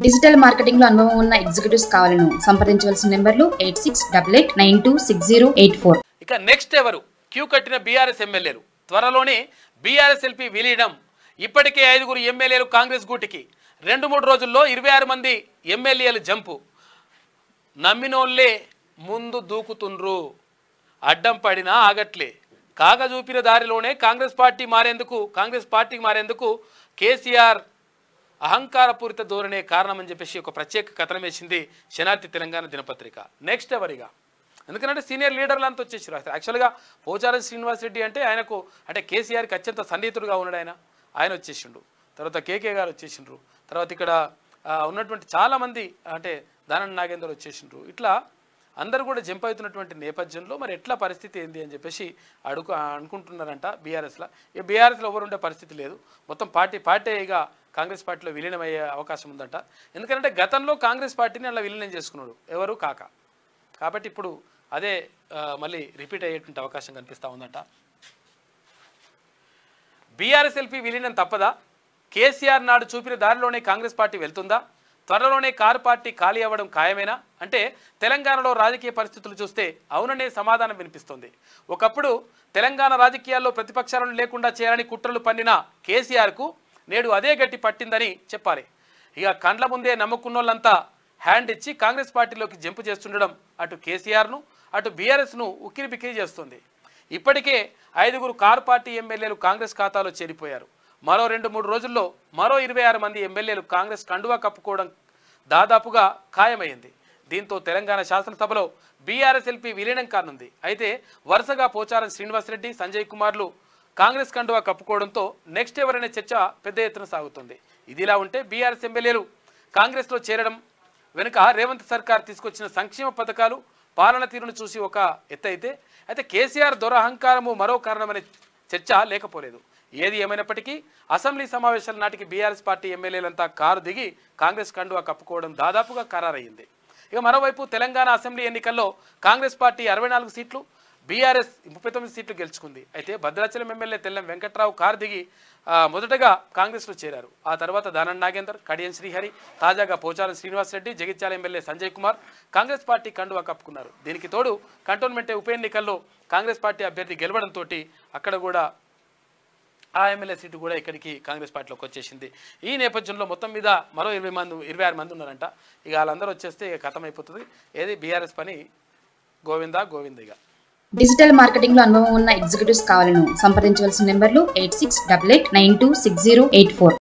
Digital marketing లో అనుభవం ఉన్న ఎగ్జిక్యూటివ్స్ కావాలను సంప్రదించవలసిన నెంబర్లు 8688926084. ఇక నెక్స్ట్ ఎవరు క్యూ కట్టిన బీఆర్ఎస్ ఎమ్మెల్యేలు త్వరలోనే బీఆర్ఎస్ ఎల్పీ విలీనం. ఇప్పటికే 5 ఎమ్మెల్యేలు కాంగ్రెస్ గూటికి 2-3 రోజుల్లో 26 మంది ఎమ్మెల్యేలు జంపు. నమ్మినోళ్లే ముందు దూకుతుండ్రు, అడ్డం పడినా ఆగట్లే. కాగ చూపిన దారిలోనే కాంగ్రెస్ పార్టీకి మారేందుకు కేసీఆర్ అహంకారపూరిత ధోరణే కారణమని చెప్పేసి ఒక ప్రత్యేక కథనం వేసింది శనార్థి తెలంగాణ దినపత్రిక. నెక్స్ట్ ఎవరిగా ఎందుకంటే సీనియర్ లీడర్లు అంతా వచ్చేసారు. యాక్చువల్గా పోచారం శ్రీనివాస్ రెడ్డి అంటే కేసీఆర్కి అత్యంత సన్నిహితుడుగా ఉన్నాడు ఆయన వచ్చేసిండు. తర్వాత కేకే గారు వచ్చేసిండ్రు. తర్వాత ఇక్కడ ఉన్నటువంటి చాలామంది అంటే దానం నాగేందర్ వచ్చేసిండ్రు. ఇట్లా అందరూ కూడా జంప్ అవుతున్నటువంటి నేపథ్యంలో మరి ఎట్లా పరిస్థితి ఏంది అని చెప్పేసి అనుకుంటున్నారంట బీఆర్ఎస్లో. ఈ బీఆర్ఎస్లో ఎవరు ఉండే పరిస్థితి లేదు. మొత్తం పార్టీగా కాంగ్రెస్ పార్టీలో విలీనమయ్యే అవకాశం ఉందంట. ఎందుకంటే గతంలో కాంగ్రెస్ పార్టీని అలా విలీనం చేసుకున్నాడు ఎవరు కాక. కాబట్టి ఇప్పుడు అదే మళ్ళీ రిపీట్ అయ్యేటువంటి అవకాశం కనిపిస్తూ ఉందంట. బీఆర్ఎస్ ఎల్పీ విలీనం తప్పదా? కేసీఆర్ నాడు చూపిన దారిలోనే కాంగ్రెస్ పార్టీ వెళ్తుందా? త్వరలోనే కారు పార్టీ ఖాళీ అవ్వడం ఖాయమేనా అంటే తెలంగాణలో రాజకీయ పరిస్థితులు చూస్తే అవుననే సమాధానం వినిపిస్తుంది. ఒకప్పుడు తెలంగాణ రాజకీయాల్లో ప్రతిపక్షాలను లేకుండా చేయాలని కుట్రలు పన్నిన కేసీఆర్కు నేడు అదే గట్టి పట్టిందని చెప్పాలి. ఇక కండ్ల ముందే నమ్ముకున్నోళ్ళంతా హ్యాండ్ ఇచ్చి కాంగ్రెస్ పార్టీలోకి జంపు చేస్తుండడం అటు కేసీఆర్ను అటు బీఆర్ఎస్ను ఉక్కిరి బిక్కిరి చేస్తుంది. ఇప్పటికే 5 కారు పార్టీ ఎమ్మెల్యేలు కాంగ్రెస్ ఖాతాలో చేరిపోయారు. మరో 2-3 రోజుల్లో మరో 26 మంది ఎమ్మెల్యేలు కాంగ్రెస్ కండువా కప్పుకోవడం దాదాపుగా ఖాయమైంది. దీంతో తెలంగాణ శాసనసభలో బీఆర్ఎస్ ఎల్పీ విలీనం కానుంది. అయితే వరుసగా పోచారం శ్రీనివాస్ రెడ్డి, సంజయ్ కుమార్లు కాంగ్రెస్ కండువా కప్పుకోవడంతో నెక్స్ట్ ఎవరనే చర్చ పెద్ద ఎత్తున సాగుతుంది. ఇదిలా ఉంటే బీఆర్ఎస్ ఎమ్మెల్యేలు కాంగ్రెస్లో చేరడం వెనుక రేవంత్ సర్కార్ తీసుకొచ్చిన సంక్షేమ పథకాలు, పాలన తీరును చూసి ఒక ఎత్తైతే కేసీఆర్ దురహంకారము మరో కారణమనే చర్చ లేకపోలేదు. ఏది ఏమైనప్పటికీ అసెంబ్లీ సమావేశాల నాటికి బీఆర్ఎస్ పార్టీ ఎమ్మెల్యేలంతా కారు దిగి కాంగ్రెస్ కండువా కప్పుకోవడం దాదాపుగా ఖరారయ్యింది. ఇక మరోవైపు తెలంగాణ అసెంబ్లీ ఎన్నికల్లో కాంగ్రెస్ పార్టీ 64 సీట్లు, బీఆర్ఎస్ 39 సీట్లు గెలుచుకుంది. అయితే భద్రాచలం ఎమ్మెల్యే తెల్లం వెంకట్రావు కారు దిగి మొదటగా కాంగ్రెస్లో చేరారు. ఆ తర్వాత దానం నాగేందర్, కడియం శ్రీహరి, తాజాగా పోచారం శ్రీనివాస్ రెడ్డి, జగిత్యాల ఎమ్మెల్యే సంజయ్ కుమార్ కాంగ్రెస్ పార్టీ కండువా కప్పుకున్నారు. దీనికి తోడు కంటోన్మెంట్ ఉప ఎన్నికల్లో కాంగ్రెస్ పార్టీ అభ్యర్థి గెలవడంతో అక్కడ కూడా ఆ ఎమ్మెల్యే సీటు కూడా ఇక్కడికి కాంగ్రెస్ పార్టీలోకి వచ్చేసింది. ఈ నేపథ్యంలో మొత్తం మీద మరో 26 మంది ఉన్నారంట. ఇక వాళ్ళందరూ వచ్చేస్తే కథం అయిపోతుంది. ఏది బీఆర్ఎస్ పని గోవిందా గోవిందగా. డిజిటల్ మార్కెటింగ్ లో అనుభవం ఉన్న ఎగ్జిక్యూటివ్స్ కావాలను సంప్రదించవలసిన నెంబర్లు 8688926084.